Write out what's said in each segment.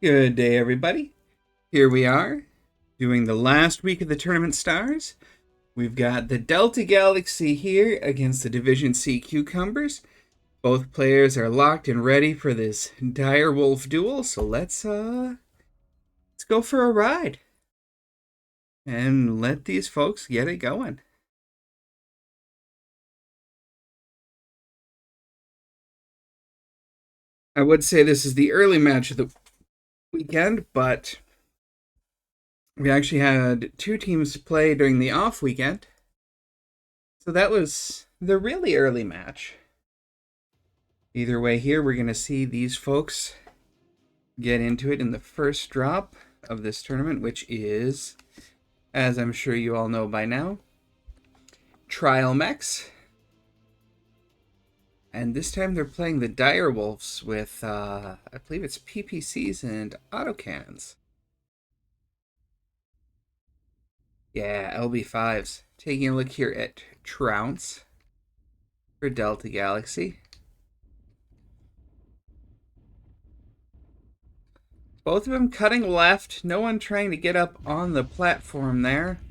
Good day, everybody. Here we are, doing the last week of the Tournament Stars. We've got the Delta Galaxy here against the Division C Cucumbers. Both players are locked and ready for this dire wolf duel, so let's go for a ride and let these folks get it going. I would say this is the early match of the weekend, but we actually had two teams play during the off weekend. So that was the really early match. Either way, here we're going to see these folks get into it in the first drop of this tournament, which is, as I'm sure you all know by now, Trial Mechs. And this time they're playing the Dire Wolves with, I believe it's PPCs and autocannons. Yeah, LB5s. Taking a look here at Trounce for Delta Galaxy. Both of them cutting left. No one trying to get up on the platform there.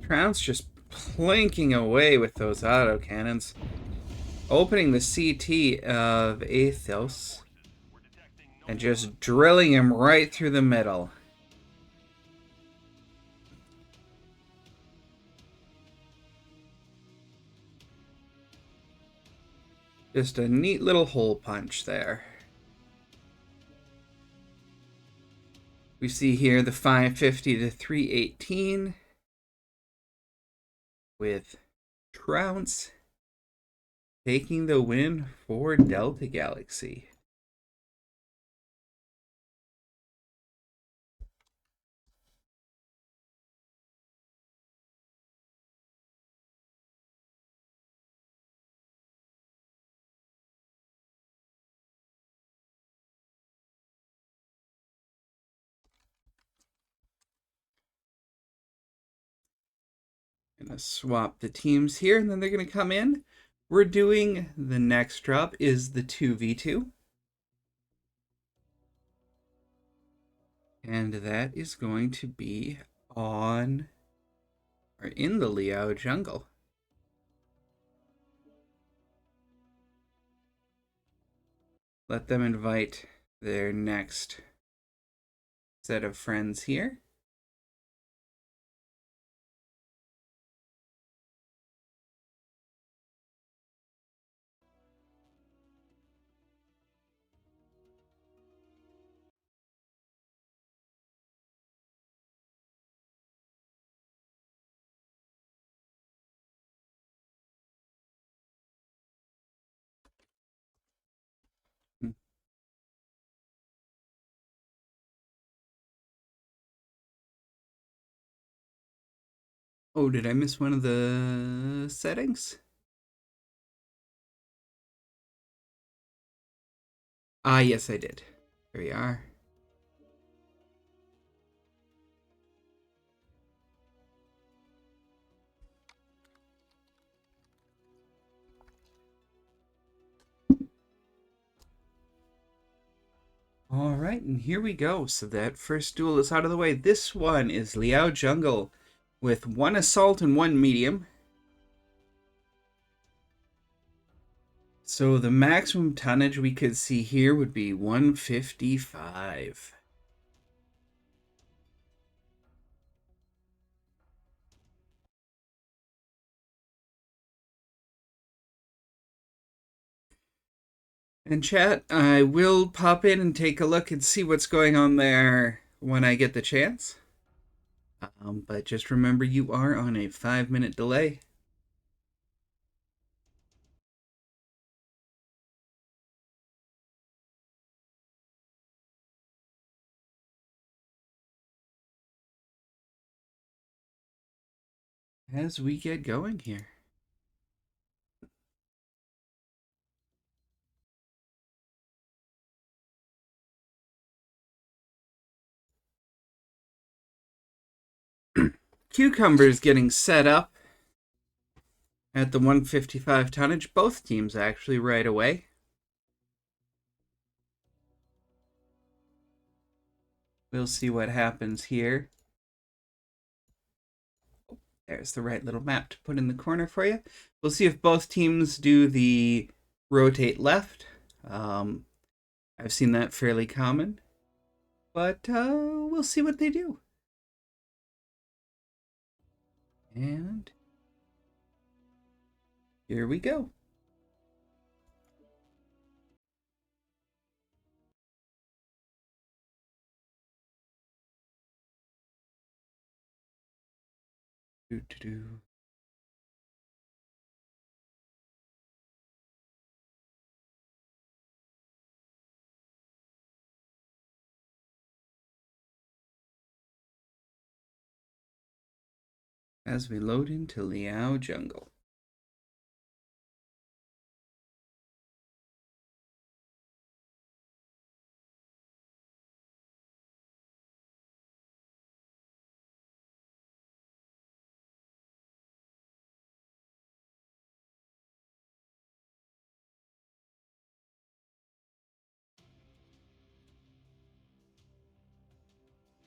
Trounce just plinking away with those autocannons. Opening the CT of Athos. And just drilling him right through the middle. Just a neat little hole punch there. We see here the 550 to 318 with Trounce taking the win for Delta Galaxy. Gonna swap the teams here, and then they're gonna come in. We're doing the next drop is the 2v2. And that is going to be on or in the Liao jungle. Let them invite their next set of friends here. Oh, did I miss one of the settings? Ah, yes, I did. Here we are. All right, and here we go. So that first duel is out of the way. This one is Liao Jungle with one assault and one medium. So the maximum tonnage we could see here would be 155. And chat, I will pop in and take a look and see what's going on there when I get the chance. But just remember you are on a 5-minute delay. As we get going here. Cucumbers getting set up at the 155 tonnage. Both teams actually right away. We'll see what happens here. There's the right little map to put in the corner for you. We'll see if both teams do the rotate left. I've seen that fairly common, but we'll see what they do. And here we go. Do. As we load into Liao Jungle.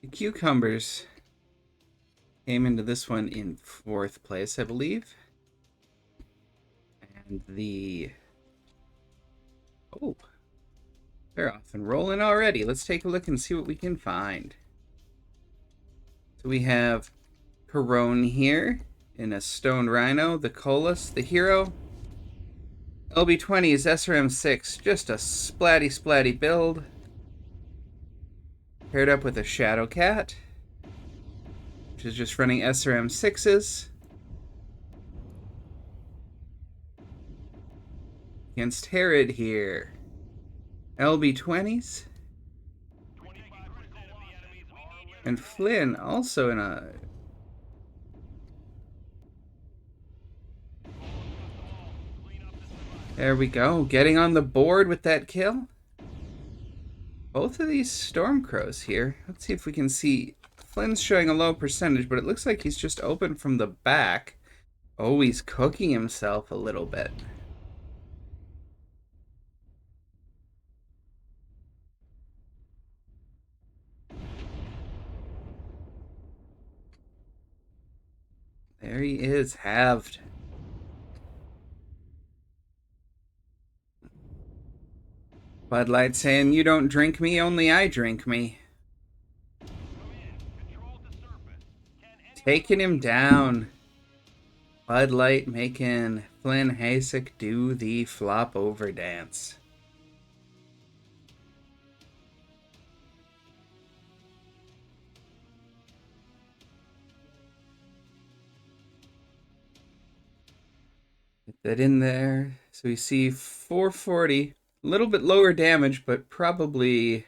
The Cucumbers came into this one in 4th place, I believe. And oh, they're off and rolling already. Let's take a look and see what we can find. So we have Corone here in a Stone Rhino, the Colas, the Hero. LB20's SRM6, just a splatty build. Paired up with a Shadow Cat, which is just running SRM6s. Against Herod here. LB20s. And Flynn also in a... There we go, getting on the board with that kill. Both of these Stormcrows here. Let's see if we can see. Flynn's showing a low percentage, but it looks like he's just open from the back. Oh, he's cooking himself a little bit. There he is, halved. Bud Light saying, "You don't drink me, only I drink me." Taking him down. Bud Light making Flynn Hasek do the flop over dance. Get that in there. So we see 440. A little bit lower damage, but probably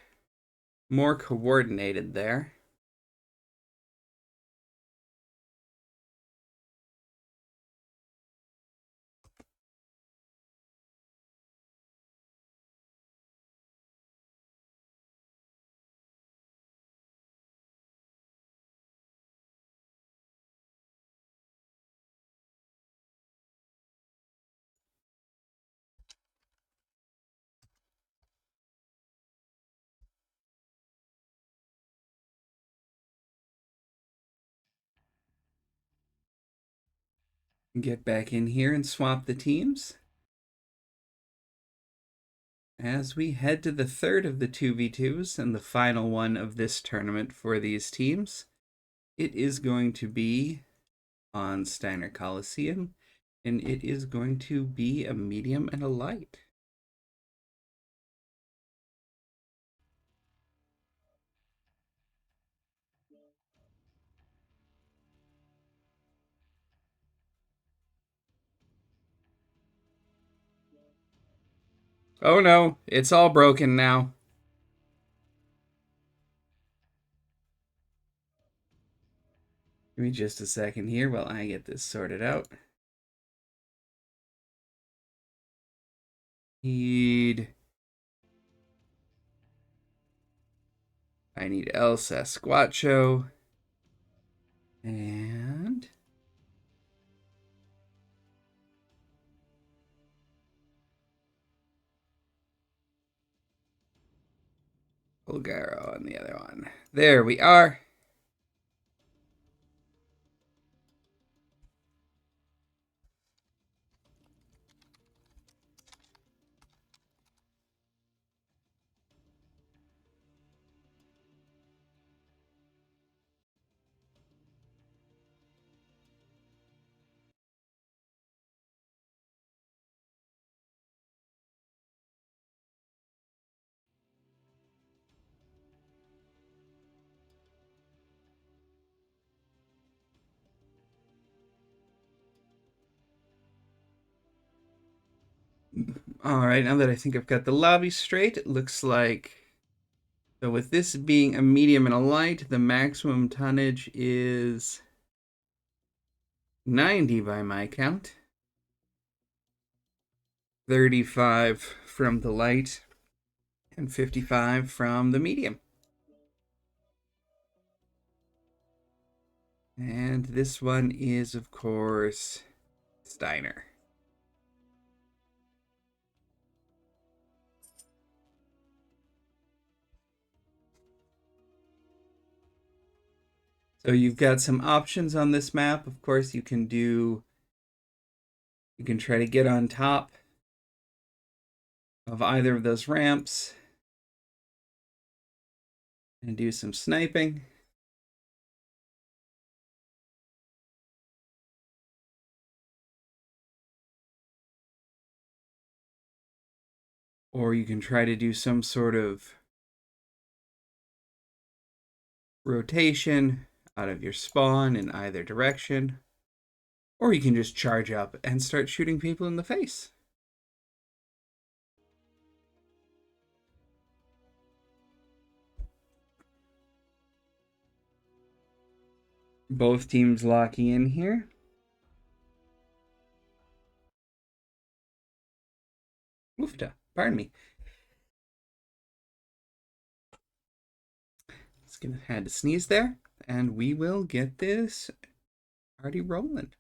more coordinated there. Get back in here and swap the teams. As we head to the 3rd of the 2v2s and the final one of this tournament for these teams, it is going to be on Steiner Coliseum, and it is going to be a medium and a light. Oh no, it's all broken now. Give me just a second here while I get this sorted out. I need El Sasquatcho. And Bulgaro on the other one. There we are. All right, now that I think I've got the lobby straight, it looks like, so with this being a medium and a light, the maximum tonnage is 90 by my count. 35 from the light and 55 from the medium. And this one is, of course, Steiner. So you've got some options on this map. Of course, you can try to get on top of either of those ramps and do some sniping. Or you can try to do some sort of rotation out of your spawn in either direction. Or you can just charge up and start shooting people in the face. Both teams locking in here. Oofta, pardon me. Just gonna had to sneeze there, and we will get this party rolling.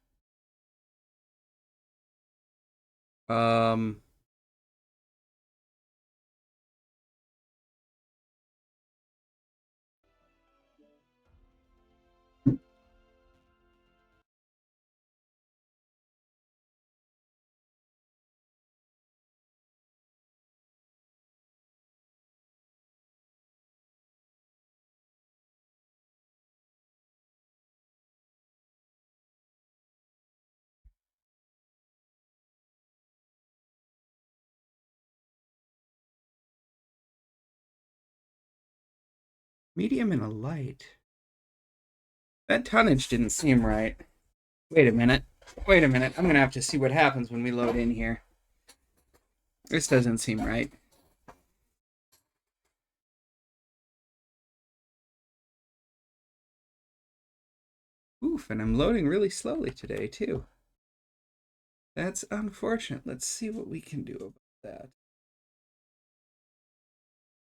Medium and a light. That tonnage didn't seem right. Wait a minute. I'm gonna have to see what happens when we load in here. This doesn't seem right. Oof, and I'm loading really slowly today, too. That's unfortunate. Let's see what we can do about that.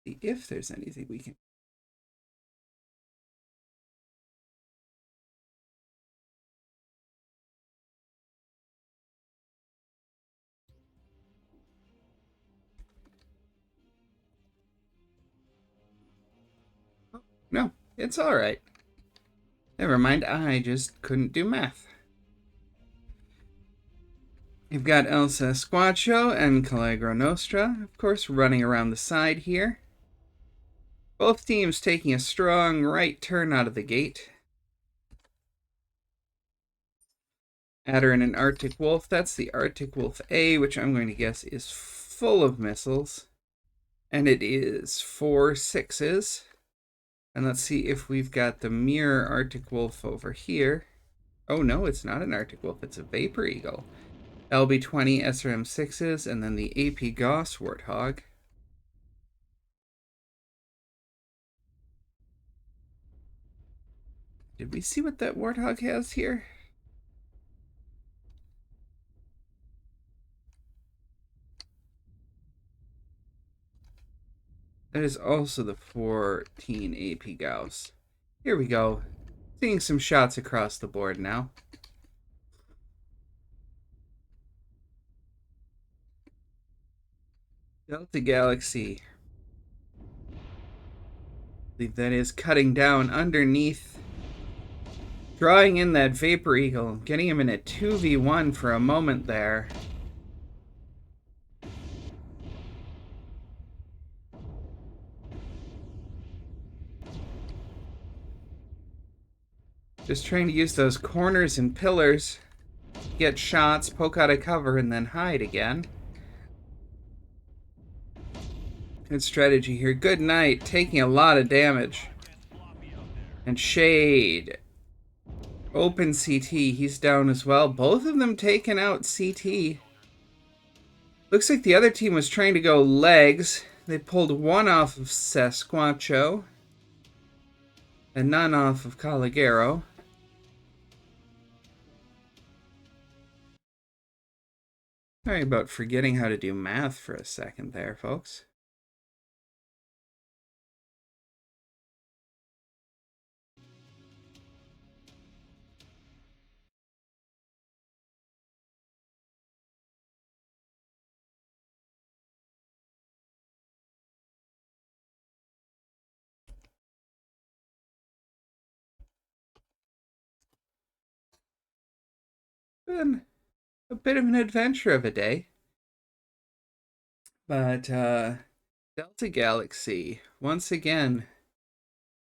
See if there's anything we can. No, it's all right. Never mind, I just couldn't do math. You've got El Sasquatcho and Caligro Nostra, of course, running around the side here. Both teams taking a strong right turn out of the gate. Adder and an Arctic Wolf. That's the Arctic Wolf A, which I'm going to guess is full of missiles. And it is 4 6s. And let's see if we've got the mirror Arctic Wolf over here. Oh no, it's not an Arctic Wolf, it's a Vapor Eagle. LB-20 SRM-6s, and then the AP Gauss Warthog. Did we see what that Warthog has here? That is also the 14 AP Gauss. Here we go. Seeing some shots across the board now. Delta Galaxy. I believe that is cutting down underneath. Drawing in that Vapor Eagle. Getting him in a 2v1 for a moment there. Just trying to use those corners and pillars. Get shots, poke out of cover, and then hide again. Good strategy here. Good Knight taking a lot of damage. And Shade. Open CT. He's down as well. Both of them taking out CT. Looks like the other team was trying to go legs. They pulled one off of Sasquatcho. And none off of Caligero. Sorry about forgetting how to do math for a second there, folks. Been a bit of an adventure of a day. But Delta Galaxy, once again,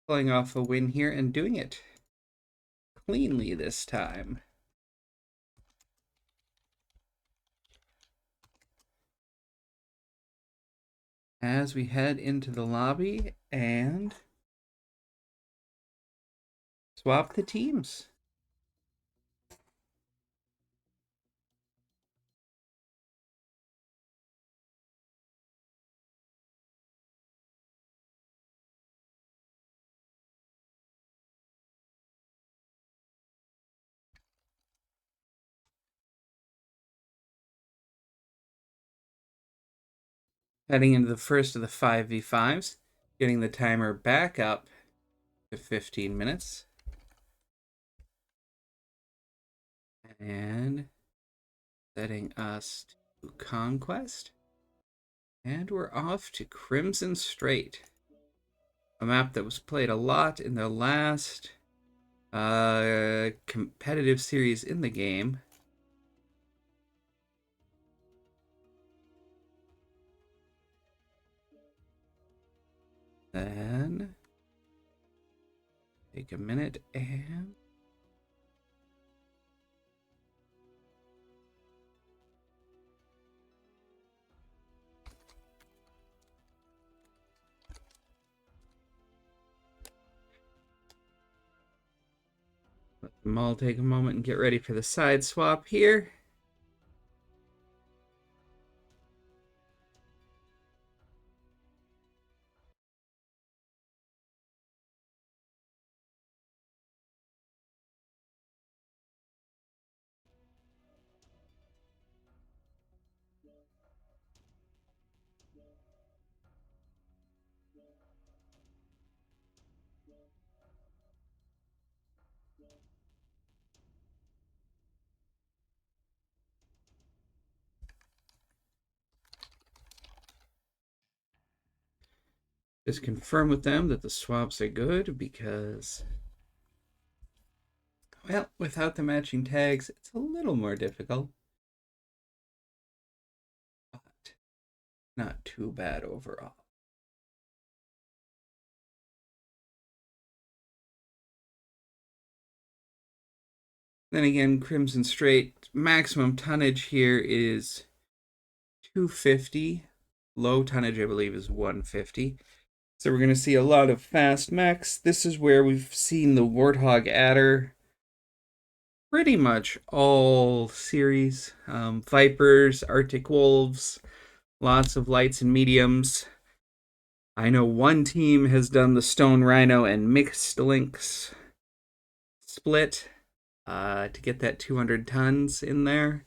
pulling off a win here and doing it cleanly this time. As we head into the lobby and swap the teams. Heading into the first of the 5v5s, getting the timer back up to 15 minutes. And setting us to Conquest. And we're off to Crimson Strait. A map that was played a lot in the last competitive series in the game. Then take a minute and let them all take a moment and get ready for the side swap here. Just confirm with them that the swaps are good because, well, without the matching tags, it's a little more difficult. But not too bad overall. Then again, Crimson Strait, maximum tonnage here is 250. Low tonnage, I believe, is 150. So we're going to see a lot of fast mechs. This is where we've seen the Warthog Adder pretty much all series. Vipers, Arctic Wolves, lots of lights and mediums. I know one team has done the Stone Rhino and Mixed Lynx split to get that 200 tons in there.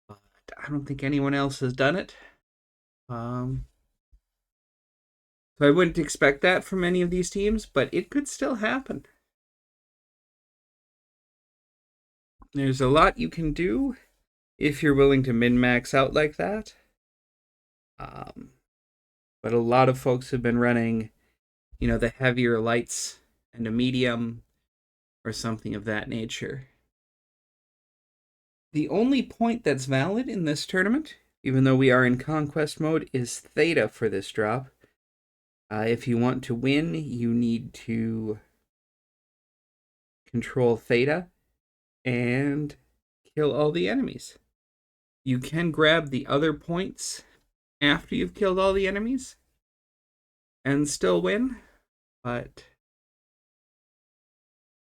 But I don't think anyone else has done it. So I wouldn't expect that from any of these teams, but it could still happen. There's a lot you can do if you're willing to min-max out like that. But a lot of folks have been running, the heavier lights and a medium or something of that nature. The only point that's valid in this tournament, even though we are in conquest mode, is theta for this drop. If you want to win, you need to control theta and kill all the enemies. You can grab the other points after you've killed all the enemies and still win, but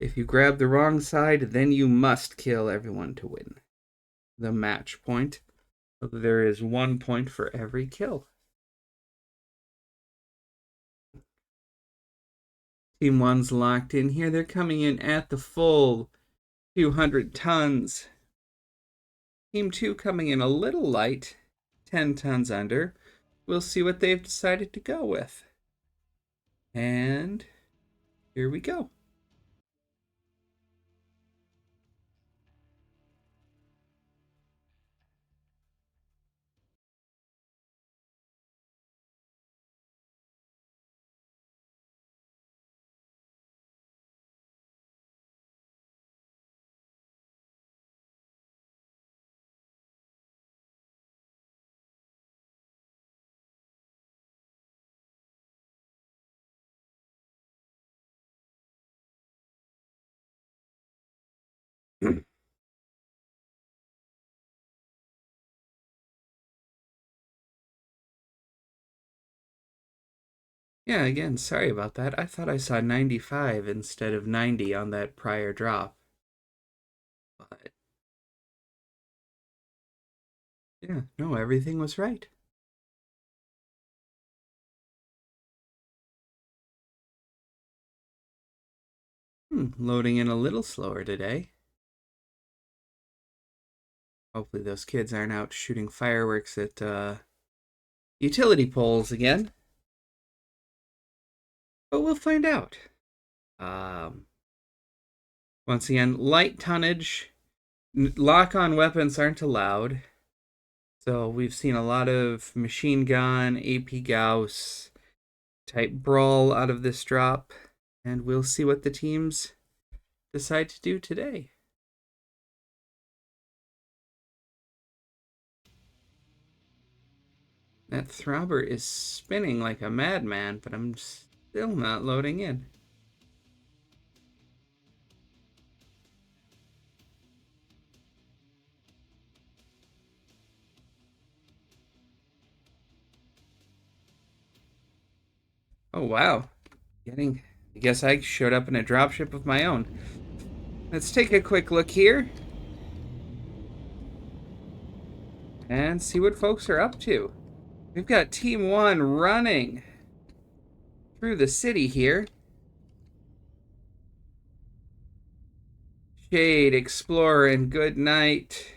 if you grab the wrong side, then you must kill everyone to win the match point. There is 1 point for every kill. Team 1's locked in here. They're coming in at the full 200 tons. Team 2 coming in a little light, 10 tons under. We'll see what they've decided to go with. And here we go. Yeah, again, sorry about that. I thought I saw 95 instead of 90 on that prior drop. But yeah, no, everything was right. Loading in a little slower today. Hopefully those kids aren't out shooting fireworks at utility poles again. But we'll find out. Once again, light tonnage, lock-on weapons aren't allowed. So we've seen a lot of machine gun, AP Gauss type brawl out of this drop. And we'll see what the teams decide to do today. That throbber is spinning like a madman, but I'm still not loading in. Oh, wow. I guess I showed up in a dropship of my own. Let's take a quick look here and see what folks are up to. We've got Team 1 running through the city here. Shade, Explorer, and Good Night.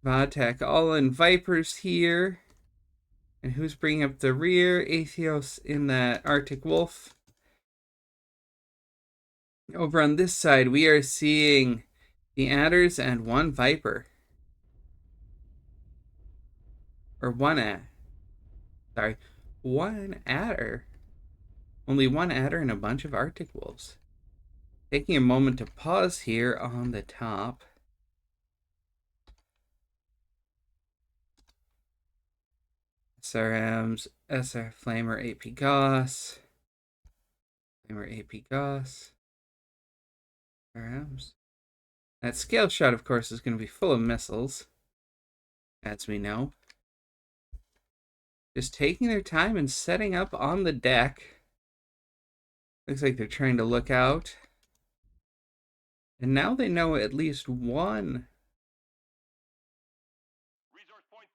Vatek, all in Vipers here. And who's bringing up the rear? Atheos in that Arctic Wolf. Over on this side, we are seeing the Adders and one Viper. Or one Adder. Only one Adder and a bunch of Arctic Wolves. Taking a moment to pause here on the top. SRMs, SR Flamer, AP Goss. Flamer, AP Goss. SRMs. That scale shot, of course, is going to be full of missiles, as we know. Just taking their time and setting up on the deck. Looks like they're trying to look out. And now they know at least one.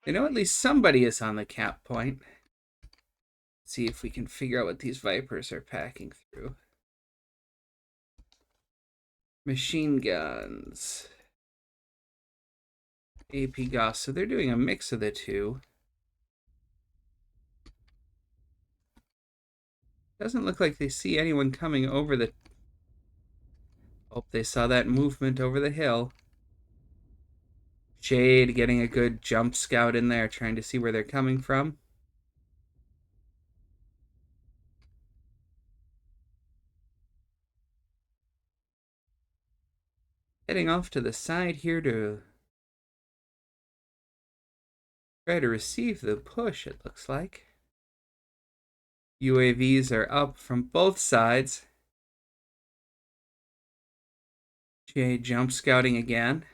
They know at least somebody is on the cap point. Let's see if we can figure out what these Vipers are packing through. Machine guns. AP Goss. So they're doing a mix of the two. Doesn't look like they see anyone coming over the Hope they saw that movement over the hill. Shade getting a good jump scout in there, trying to see where they're coming from. Heading off to the side here to try to receive the push, it looks like. UAVs are up from both sides. Jay jump scouting again.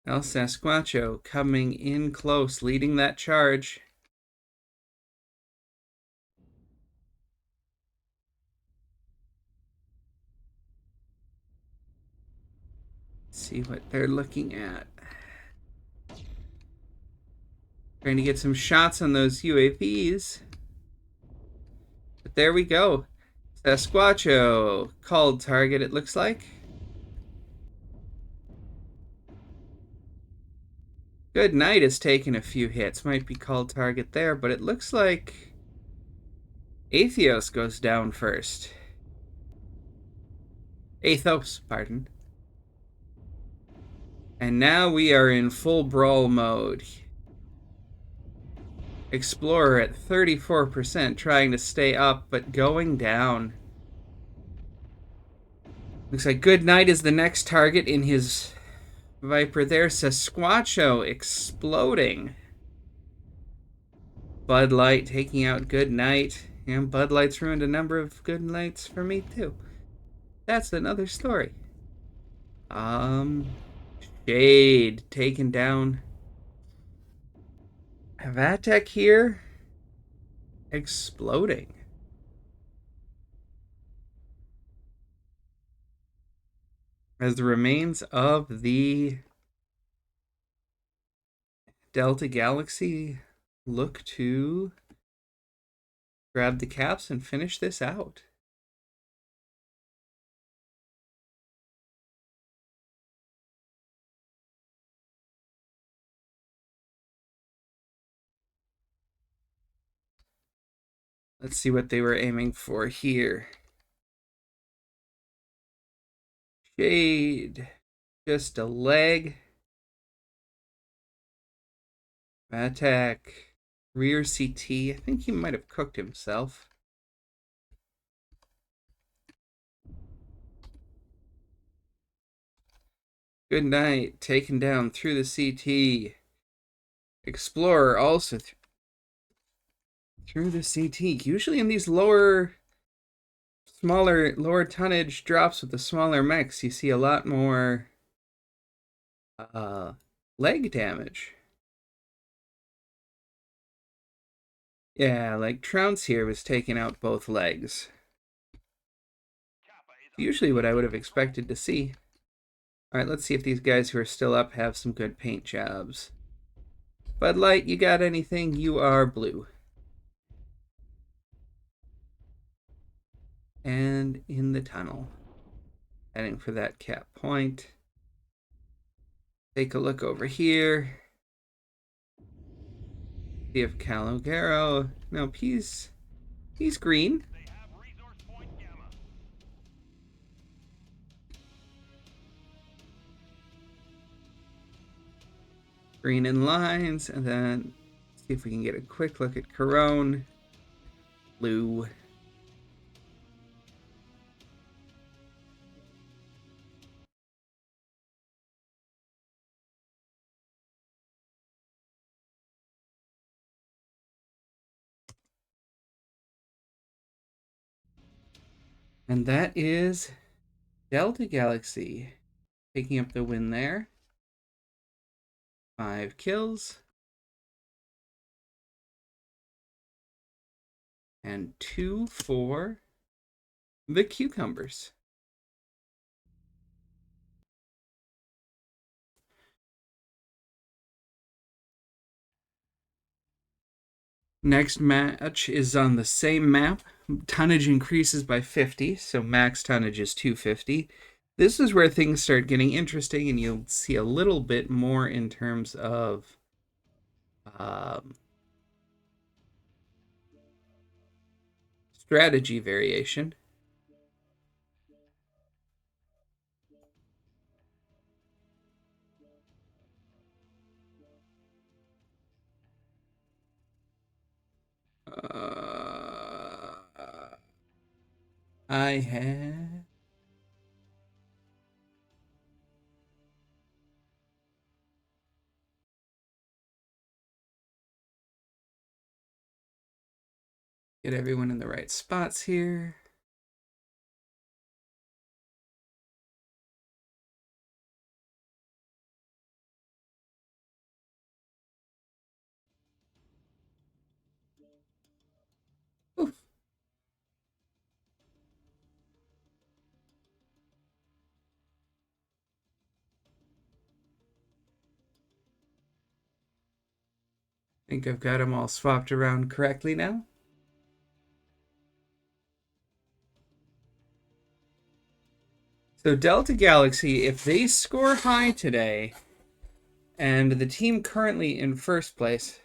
El Sasquatcho coming in close, leading that charge. Let's see what they're looking at. Trying to get some shots on those UAVs. But there we go. Sasquatcho called target, it looks like. Good Night has taken a few hits. Might be called target there, but it looks like Atheos goes down first. Athos, pardon. And now we are in full brawl mode. Explorer at 34%, trying to stay up, but going down. Looks like Good Night is the next target in his Viper there. Sasquatcho exploding. Bud Light taking out Good Night. And Bud Light's ruined a number of Good Nights for me too. That's another story. Shade taken down. Vatek here. Exploding. As the remains of the Delta Galaxy look to grab the caps and finish this out. Let's see what they were aiming for here. Shade. Just a leg. Attack. Rear CT. I think he might have cooked himself. Good Night. Taken down through the CT. Explorer also through the CT. Usually in these smaller tonnage drops with the smaller mechs, you see a lot more leg damage. Yeah, like Trounce here was taking out both legs. Usually what I would have expected to see. Alright, let's see if these guys who are still up have some good paint jobs. Bud Light, you got anything? You are blue. And in the tunnel. Heading for that cap point. Take a look over here. See if Calogero. No, he's green. Green in lines, and then see if we can get a quick look at Corone. Blue. And that is Delta Galaxy picking up the win there. 5 kills. And 2 for the Cucumbers. Next match is on the same map. Tonnage increases by 50, so max tonnage is 250. This is where things start getting interesting, and you'll see a little bit more in terms of strategy variation. I have. Get everyone in the right spots here. Oof. I think I've got them all swapped around correctly now. So Delta Galaxy, if they score high today, and the team currently in first place,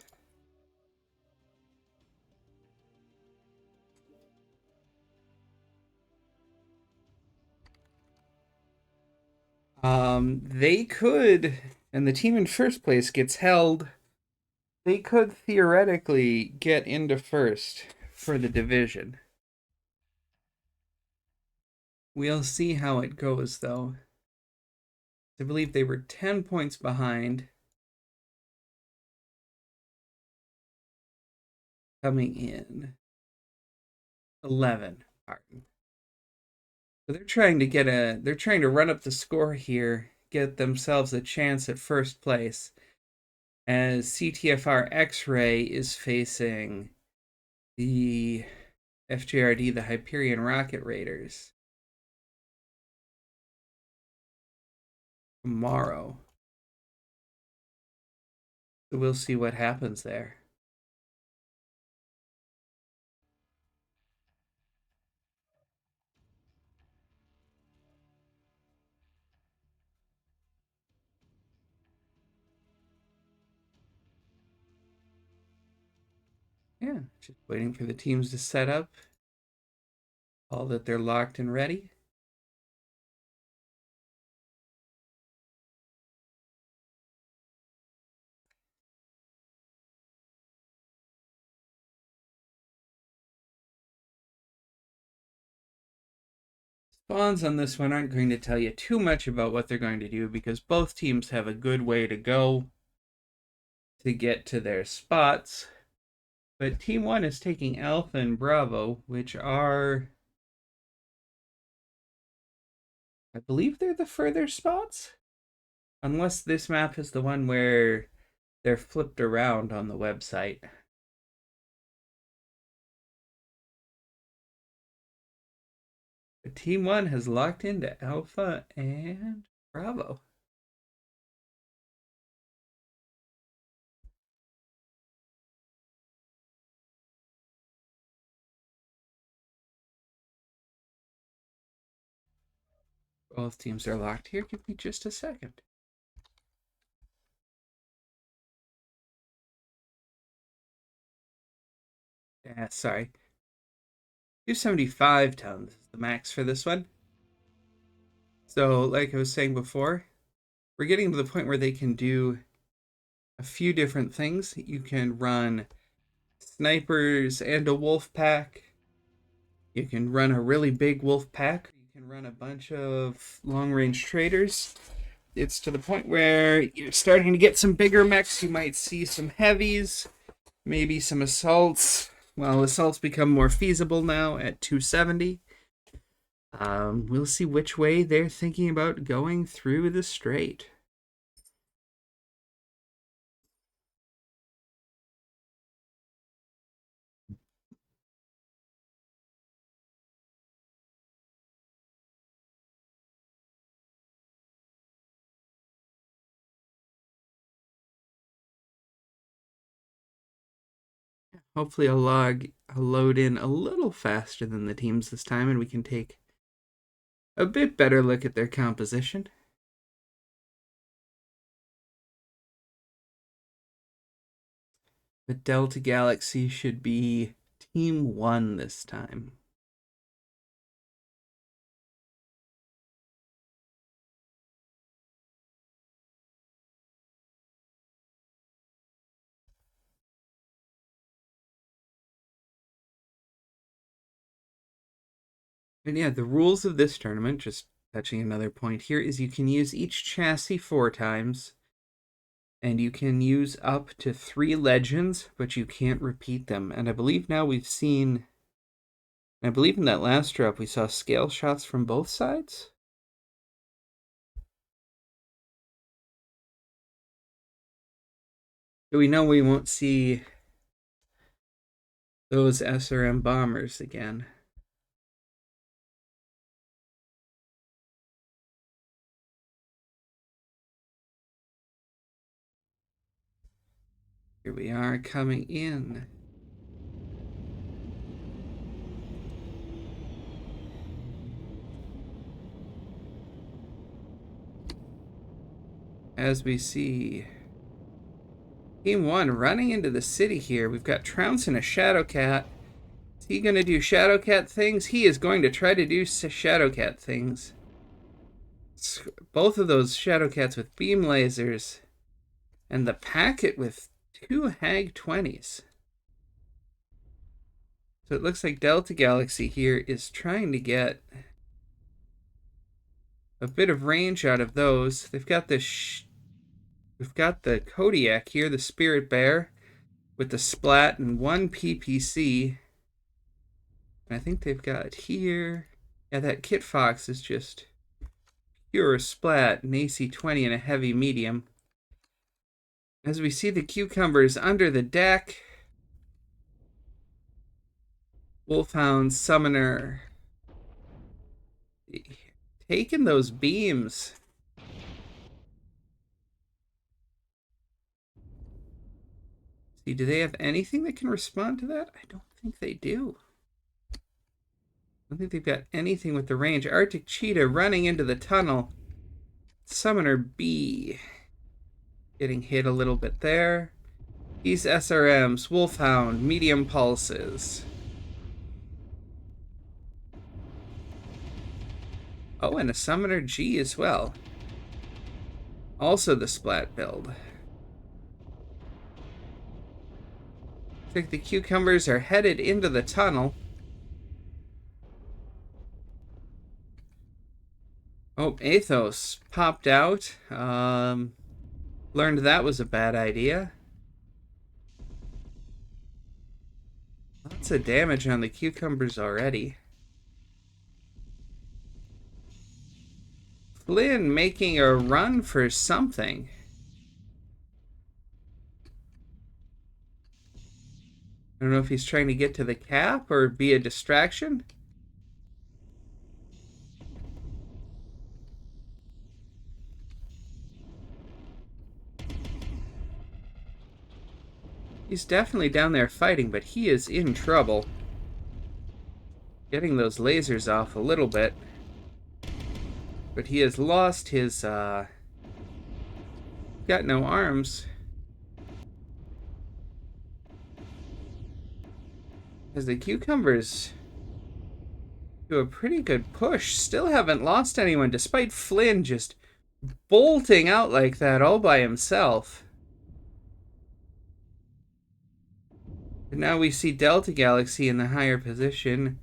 they could, and the team in first place gets held, they could theoretically get into first for the division. We'll see how it goes, though. I believe they were 10 points behind coming in. 11, pardon. So they're trying to run up the score here, get themselves a chance at first place, as CTFR X-Ray is facing the FJRD, the Hyperion Rocket Raiders, tomorrow. So we'll see what happens there. Yeah, just waiting for the teams to set up, all that they're locked and ready. Spawns on this one aren't going to tell you too much about what they're going to do because both teams have a good way to go to get to their spots. But Team 1 is taking Alpha and Bravo, which are, I believe they're the further spots? Unless this map is the one where they're flipped around on the website. But Team 1 has locked into Alpha and Bravo. Both teams are locked here. Give me just a second. Yeah, sorry. 275 tons is the max for this one. So, like I was saying before, we're getting to the point where they can do a few different things. You can run snipers and a wolf pack. You can run a really big wolf pack. You can run a bunch of long range traders. It's to the point where you're starting to get some bigger mechs. You might see some heavies, maybe some assaults. Well, assaults become more feasible now at 270. We'll see which way they're thinking about going through the strait. Hopefully I'll load in a little faster than the teams this time and we can take a bit better look at their composition. But Delta Galaxy should be Team 1 this time. And yeah, the rules of this tournament, just touching another point here, is you can use each chassis 4 times, and you can use up to 3 legends, but you can't repeat them. And I believe now we've seen, I believe in that last drop we saw scale shots from both sides. So we know we won't see those SRM bombers again. Here we are coming in. As we see Team 1 running into the city here. We've got Trounce and a Shadowcat. Is he going to do Shadowcat things? He is going to try to do Shadowcat things. Both of those Shadowcats with beam lasers. And the packet with 2 Hag 20s. So it looks like Delta Galaxy here is trying to get a bit of range out of those. They've got this... We've got the Kodiak here, the Spirit Bear, with the Splat and 1 PPC. And I think they've got here... Yeah, that Kit Fox is just pure Splat, an AC-20 and a heavy medium. As we see the Cucumbers under the deck. Wolfhound, Summoner. Taking those beams. See, do they have anything that can respond to that? I don't think they do. I don't think they've got anything with the range. Arctic Cheetah running into the tunnel. Summoner B. Getting hit a little bit there. These SRMs, Wolfhound, medium pulses. Oh, and a Summoner G as well. Also the Splat build. Looks like the Cucumbers are headed into the tunnel. Oh, Athos popped out. Learned that was a bad idea. Lots of damage on the Cucumbers already. Flynn making a run for something. I don't know if he's trying to get to the cap or be a distraction. He's definitely down there fighting, but he is in trouble. Getting those lasers off a little bit. But he has lost his, got no arms. As the Cucumbers do a pretty good push. Still haven't lost anyone, despite Flynn just bolting out like that all by himself. And now we see Delta Galaxy in the higher position.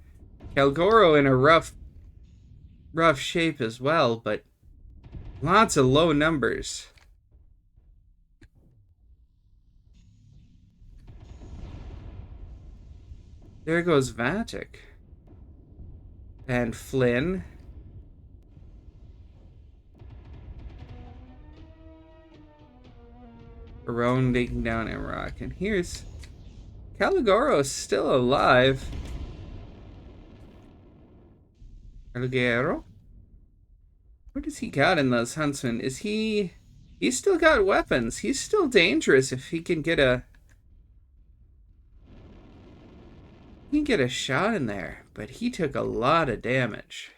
Calgoro in a rough shape as well, but lots of low numbers. There goes Vatic. And Flynn. Barone digging down a rock. And here's Caligoro still alive. Caligero? What does he got in those huntsmen? Is he... He's still got weapons. He's still dangerous if he can get a... He can get a shot in there, but he took a lot of damage.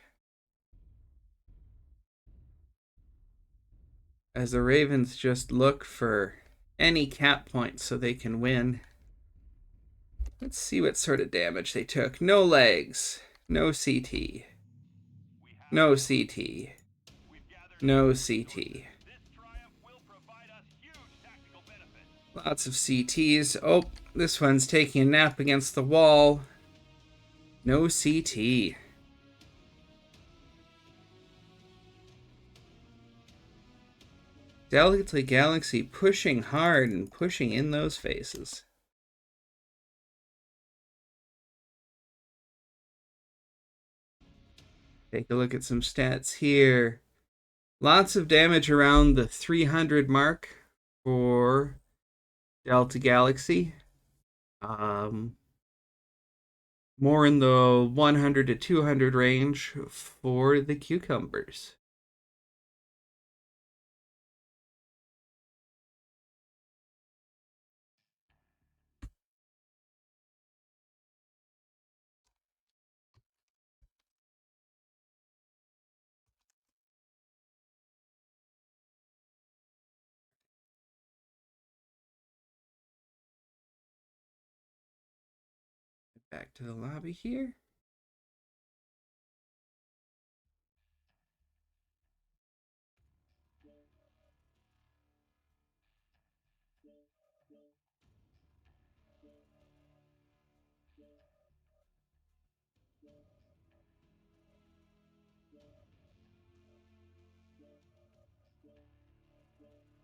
As the Ravens just look for any cap points so they can win. Let's see what sort of damage they took. No legs. No CT. No CT. No CT. Lots of CTs. Oh, this one's taking a nap against the wall. No CT. Delicately Galaxy pushing hard and pushing in those faces. Take a look at some stats here. Lots of damage around the 300 mark for Delta Galaxy. More in the 100 to 200 range for the Cucumbers. Back to the lobby here.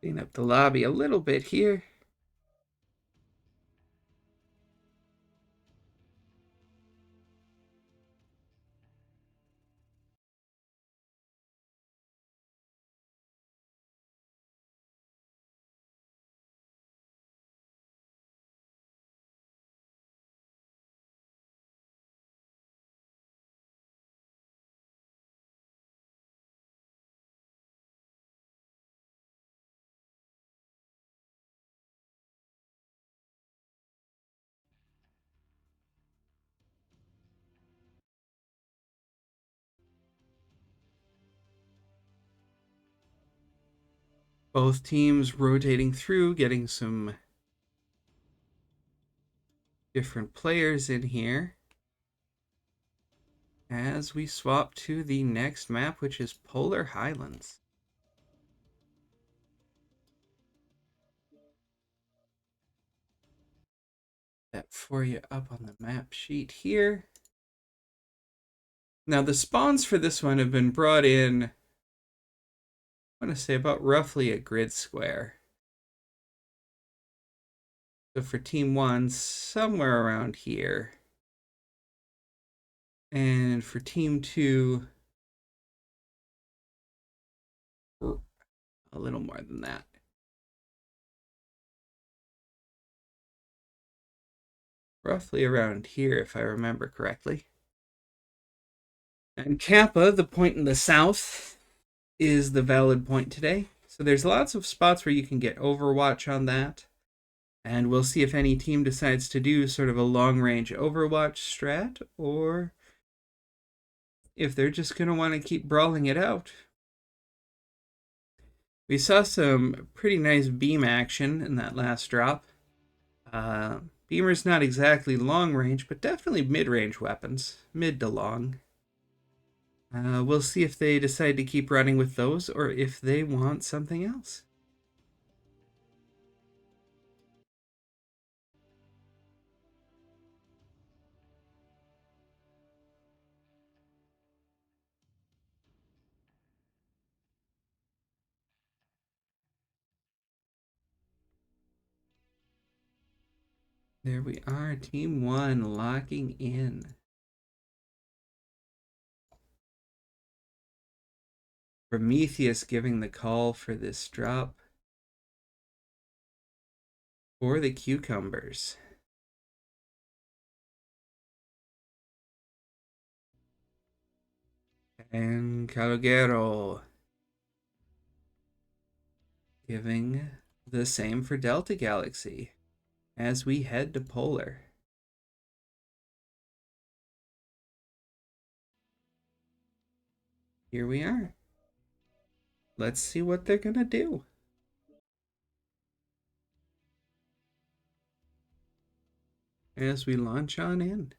Clean up the lobby a little bit here. Both teams rotating through, getting some different players in here as we swap to the next map, which is Polar Highlands. That for you up on the map sheet here. Now the spawns for this one have been brought in, I want to say about roughly a grid square. So for team one, somewhere around here. And for team two, a little more than that. Roughly around here, if I remember correctly. And Kappa, the point in the south, is the valid point today. So there's lots of spots where you can get Overwatch on that. And we'll see if any team decides to do sort of a long-range Overwatch strat, or if they're just going to want to keep brawling it out. We saw some pretty nice beam action in that last drop. Beamer's not exactly long range, but definitely mid-range weapons. Mid to long. We'll see if they decide to keep running with those or if they want something else. There we are, Team 1 locking in. Prometheus giving the call for this drop for the Cucumbers. And Calogero giving the same for Delta Galaxy as we head to Polar. Here we are. Let's see what they're gonna do. As we launch on in.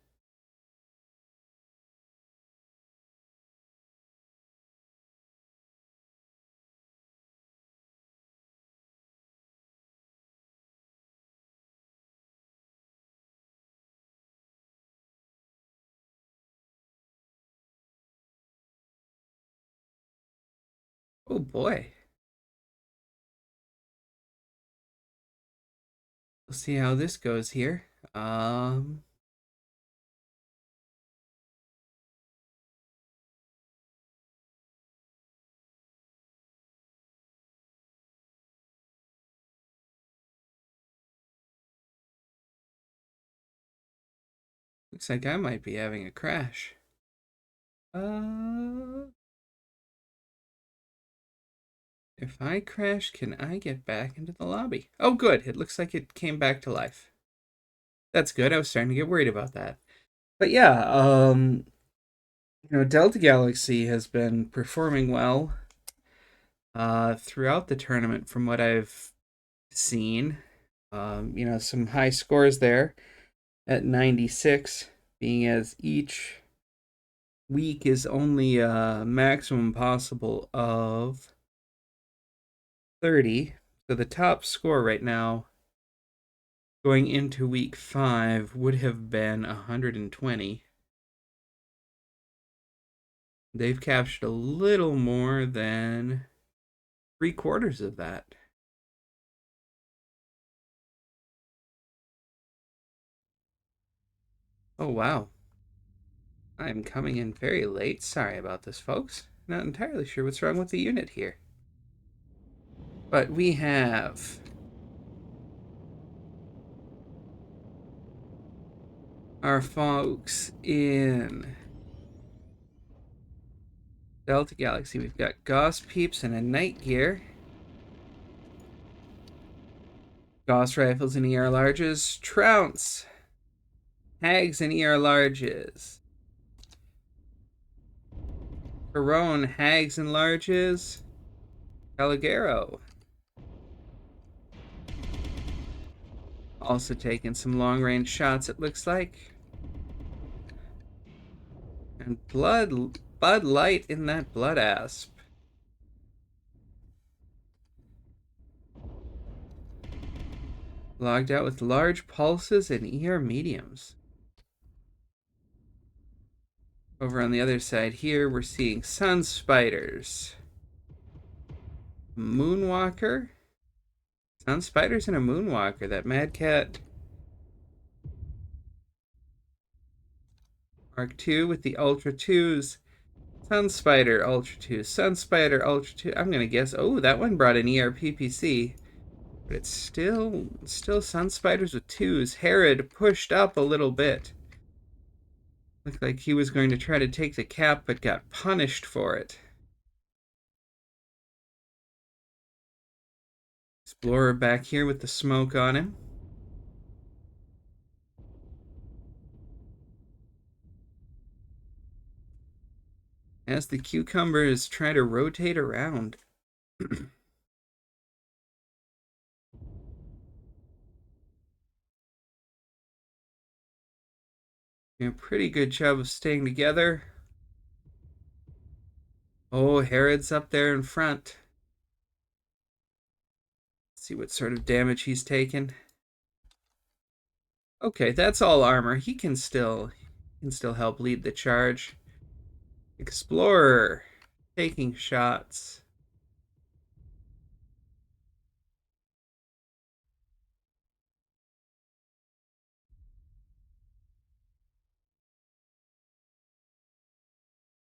Oh boy. We'll see how this goes here. Um, Looks like I might be having a crash. Uh, if I crash, can I get back into the lobby? Oh, good. It looks like it came back to life. That's good. I was starting to get worried about that. But yeah, Delta Galaxy has been performing well throughout the tournament from what I've seen. Some high scores there at 96, being as each week is only a maximum possible of 30. So the top score right now going into week 5 would have been 120. They've captured a little more than 3/4 of that. Oh, wow. I'm coming in very late. Sorry about this, folks. Not entirely sure what's wrong with the unit here. But we have our folks in Delta Galaxy. We've got Gauss Peeps and a Night Gear. Gauss Rifles and ER Larges. Trounce. Hags and ER Larges. Perone, Hags and Larges. Caligero. Also taking some long-range shots, it looks like. And Bud Light in that Blood Asp. Logged out with large pulses and ER mediums. Over on the other side here, we're seeing Sun Spiders. Moonwalker. Sun Spiders and a Moonwalker. That Mad Cat Mark II with the Ultra 2s. Sun Spider Ultra 2. Sun Spider Ultra 2. I'm going to guess. Oh, that one brought an ERPPC. But it's still Sun Spiders with 2s. Herod pushed up a little bit. Looked like he was going to try to take the cap, but got punished for it. Explorer back here with the smoke on him. As the cucumbers try to rotate around. Doing a pretty good job of staying together. Oh, Herod's up there in front. Let's see what sort of damage he's taken. Okay, that's all armor. He can still help lead the charge. Explorer taking shots.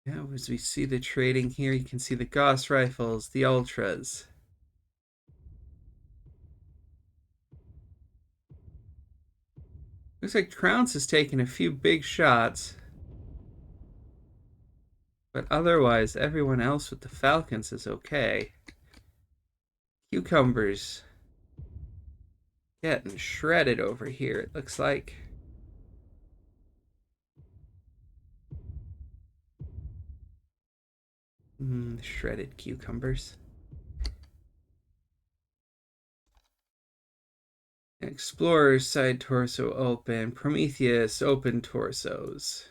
Yeah, as we see the trading here, you can see the Gauss rifles, the Ultras. Looks like Trounce is taking a few big shots. But otherwise, everyone else with the Falcons is okay. Cucumbers getting shredded over here, it looks like. Shredded cucumbers. Explorer's side torso open. Prometheus open torsos.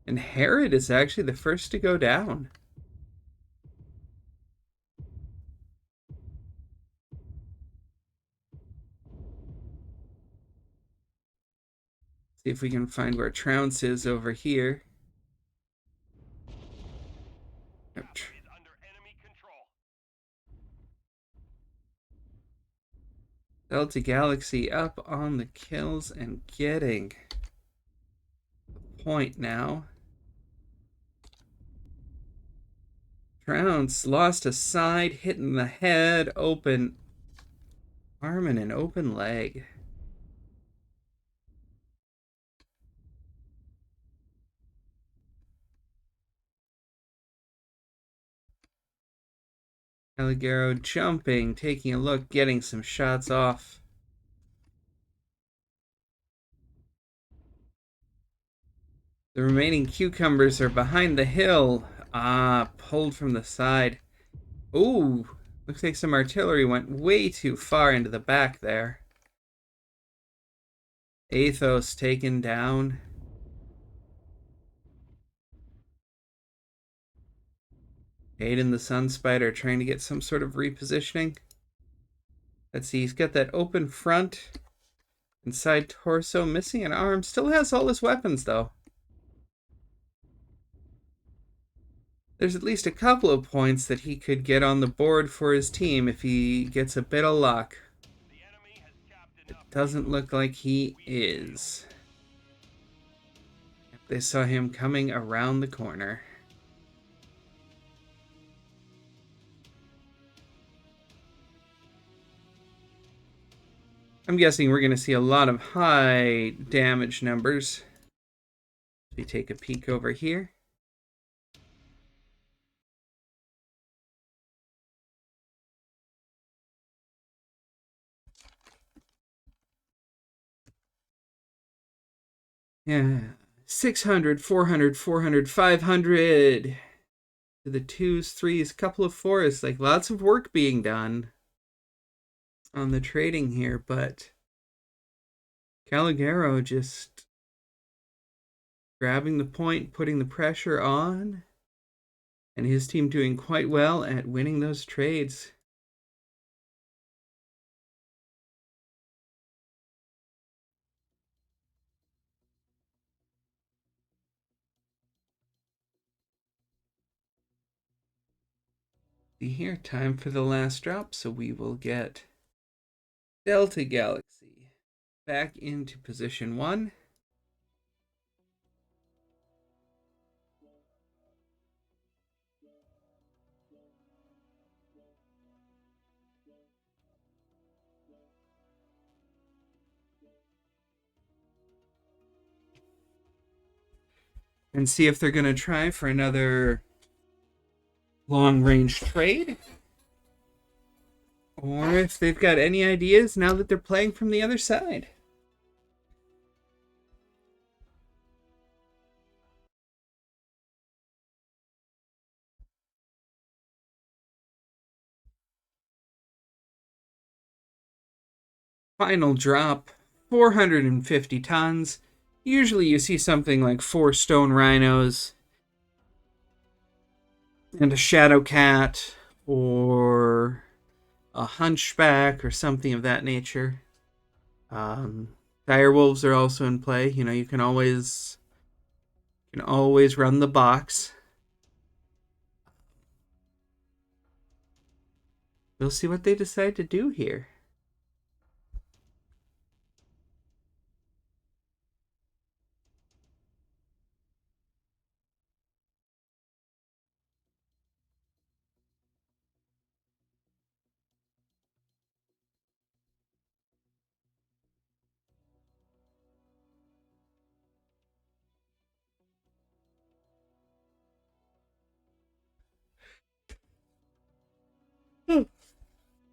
And Herod is actually the first to go down. See if we can find where Trounce is over here. Delta Galaxy up on the kills and getting the point now. Trounce lost a side, hitting the head, open arm and an open leg. Caligaro jumping, taking a look, getting some shots off. The remaining cucumbers are behind the hill. Pulled from the side. Ooh, looks like some artillery went way too far into the back there. Athos taken down. Aiden the Sun Spider trying to get some sort of repositioning. Let's see, he's got that open front. Inside torso, missing an arm. Still has all his weapons, though. There's at least a couple of points that he could get on the board for his team if he gets a bit of luck. It doesn't look like he is. They saw him coming around the corner. I'm guessing we're going to see a lot of high damage numbers. We take a peek over here. Yeah, 600, 400, 400, 500. To the 2s, 3s, couple of 4s. Like, lots of work being done on the trading here, but Caligaro just grabbing the point, putting the pressure on, and his team doing quite well at winning those trades. See here, time for the last drop, so we will get Delta Galaxy back into position 1. And see if they're going to try for another long-range trade. Or if they've got any ideas now that they're playing from the other side. Final drop, 450 tons. Usually you see something like 4 stone rhinos and a shadow cat or a hunchback or something of that nature. Dire wolves are also in play. You know, you can always run the box. We'll see what they decide to do here.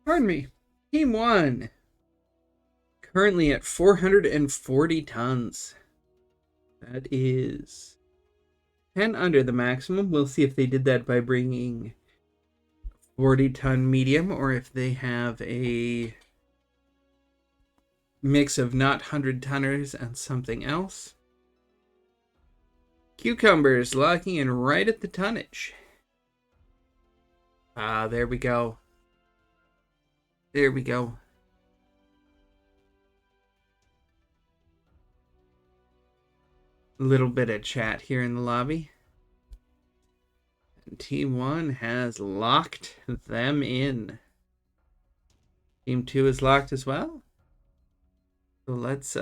Pardon me. Team 1. Currently at 440 tons. That is 10 under the maximum. We'll see if they did that by bringing 40-ton medium or if they have a mix of not 100-tonners and something else. Cucumbers locking in right at the tonnage. There we go. There we go. A little bit of chat here in the lobby. And Team 1 has locked them in. Team 2 is locked as well. So let's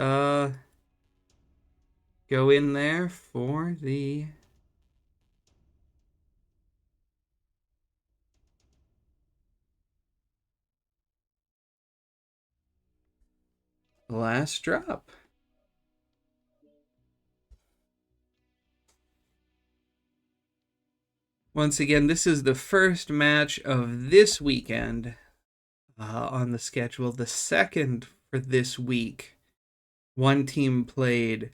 go in there for the last drop. Once again, this is the first match of this weekend on the schedule. The second for this week. One team played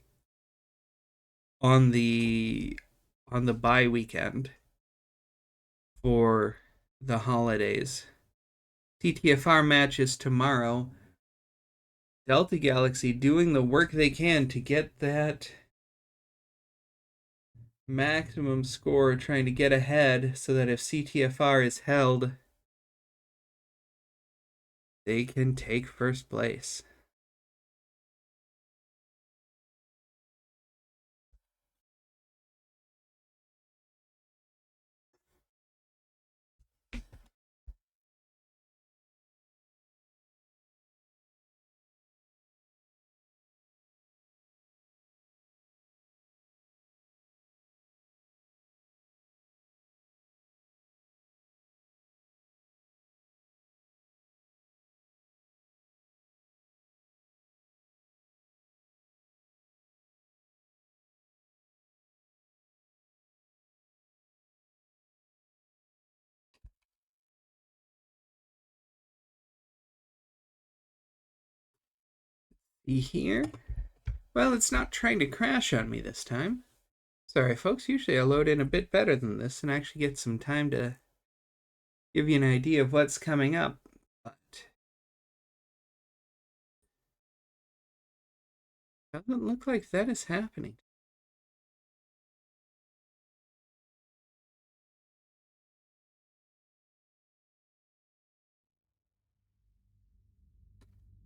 on the bye weekend for the holidays. TTFR match is tomorrow. Delta Galaxy doing the work they can to get that maximum score, trying to get ahead so that if CTFR is held, they can take first place. Here? Well, it's not trying to crash on me this time. Sorry, folks. Usually I load in a bit better than this and actually get some time to give you an idea of what's coming up. But doesn't look like that is happening.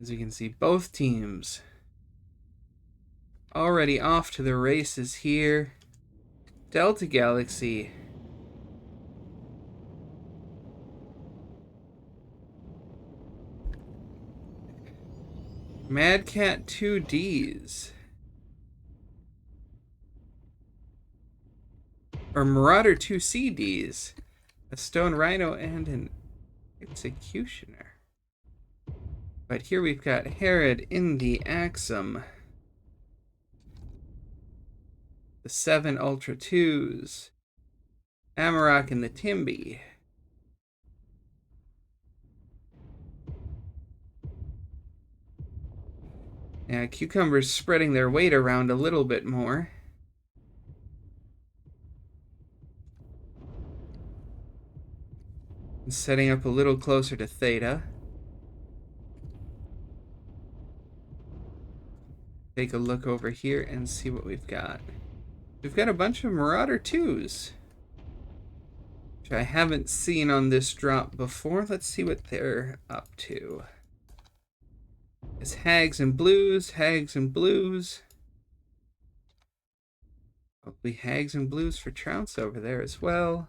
As you can see, both teams already off to the races here. Delta Galaxy Mad Cat 2Ds or Marauder 2CDs, a Stone Rhino and an Executioner. But here we've got Herod in the Axum, the 7 Ultra 2s, Amarok in the Timby. Yeah, Cucumbers spreading their weight around a little bit more. And setting up a little closer to Theta. Take a look over here and see what we've got. We've got a bunch of Marauder 2s, which I haven't seen on this drop before. Let's see what they're up to. It's Hags and Blues, Hags and Blues. Probably Hags and Blues for Trounce over there as well.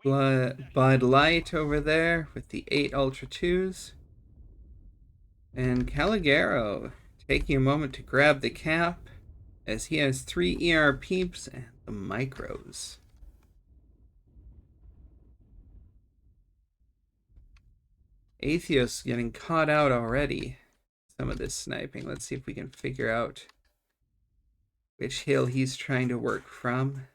Bud Light over there with the 8 Ultra 2s. And Caligaro taking a moment to grab the cap as he has 3 ER peeps and the micros. Atheos getting caught out already. Some of this sniping. Let's see if we can figure out which hill he's trying to work from.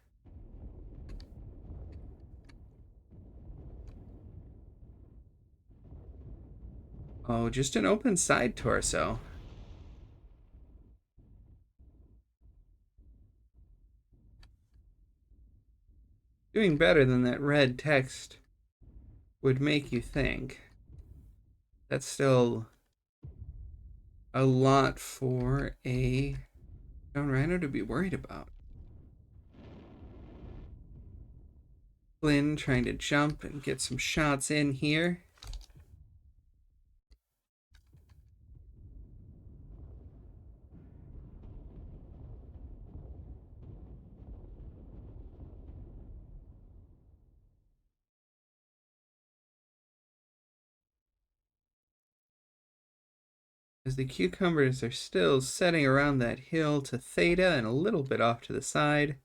Oh, just an open side torso. Doing better than that red text would make you think. That's still a lot for a stone rhino to be worried about. Flynn trying to jump and get some shots in here. As the cucumbers are still setting around that hill to Theta and a little bit off to the side.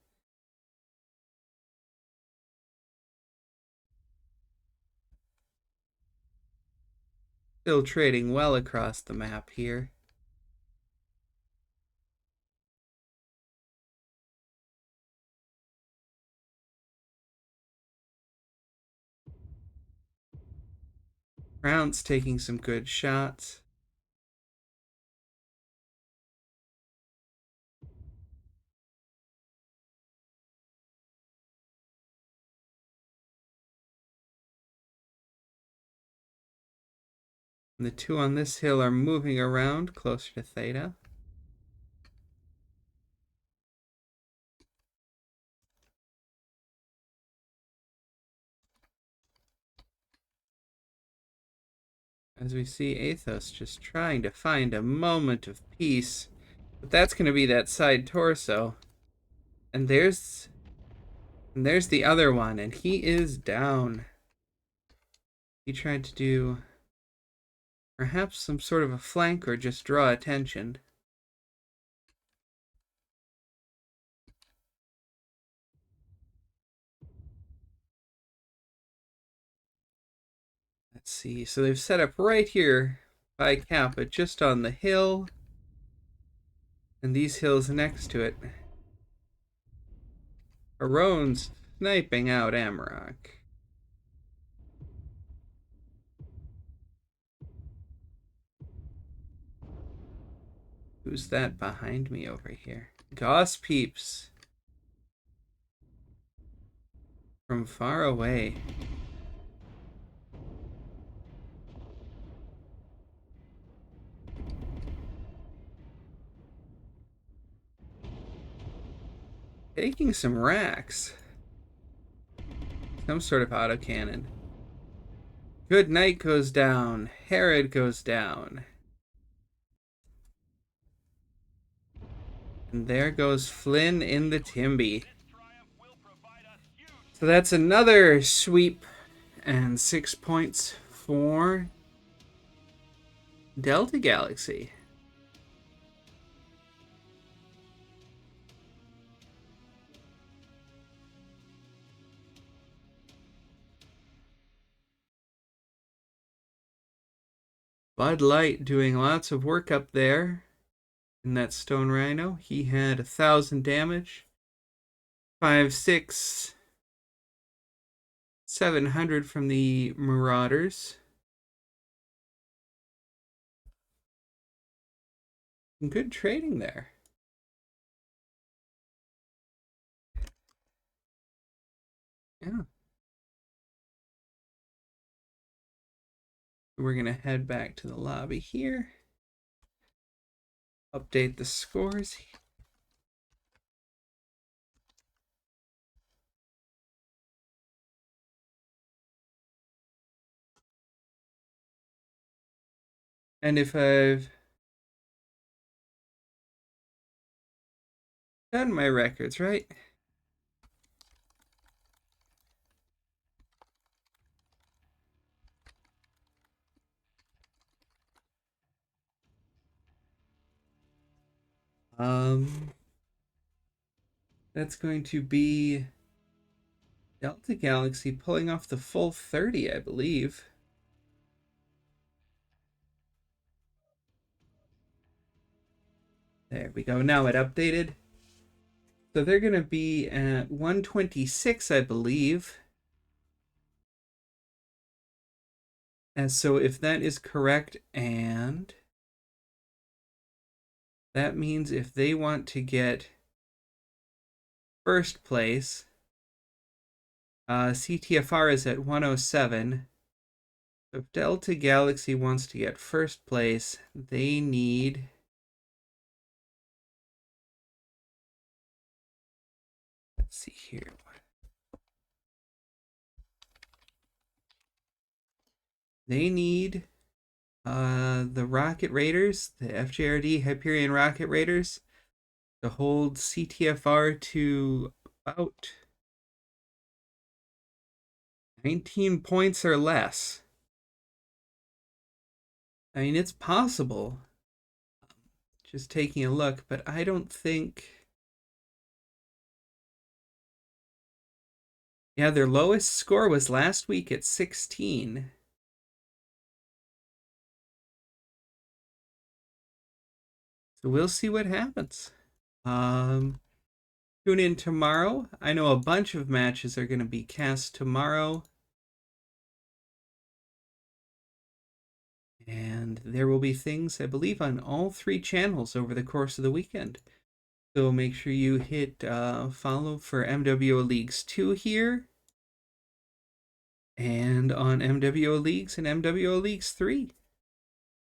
Still trading well across the map here. Crown's taking some good shots. And the two on this hill are moving around closer to Theta. As we see Athos just trying to find a moment of peace. But that's going to be that side torso. And there's the other one, and he is down. He tried to do perhaps some sort of a flank or just draw attention. Let's see. So they've set up right here by Kappa, just on the hill. And these hills next to it. Arone's sniping out Amarok. Who's that behind me over here? Goss peeps. From far away. Taking some racks. Some sort of autocannon. Good Knight goes down. Herod goes down. And there goes Flynn in the Timby. So that's another sweep and 6 points for Delta Galaxy. Bud Light doing lots of work up there in that Stone Rhino. He had 1,000 damage. 5, 6, 700 from the Marauders. Good trading there. Yeah. We're going to head back to the lobby here. Update the scores. And if I've done my records right, that's going to be Delta Galaxy pulling off the full 30, I believe. There we go. Now it updated. So they're going to be at 126, I believe. And so if that is correct, and that means if they want to get first place, CTFR is at 107. If Delta Galaxy wants to get first place, they need... Let's see here. They need the Rocket Raiders, the FJRD Hyperion Rocket Raiders, to hold CTFR to about 19 points or less. I mean, it's possible. Just taking a look, but I don't think... Yeah, their lowest score was last week at 16. So we'll see what happens. Tune in tomorrow. I know a bunch of matches are going to be cast tomorrow. And there will be things, I believe, on all 3 channels over the course of the weekend. So make sure you hit follow for MWO Leagues 2 here. And on MWO Leagues and MWO Leagues 3.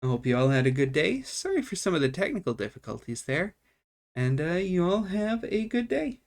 I hope you all had a good day. Sorry for some of the technical difficulties there. And you all have a good day.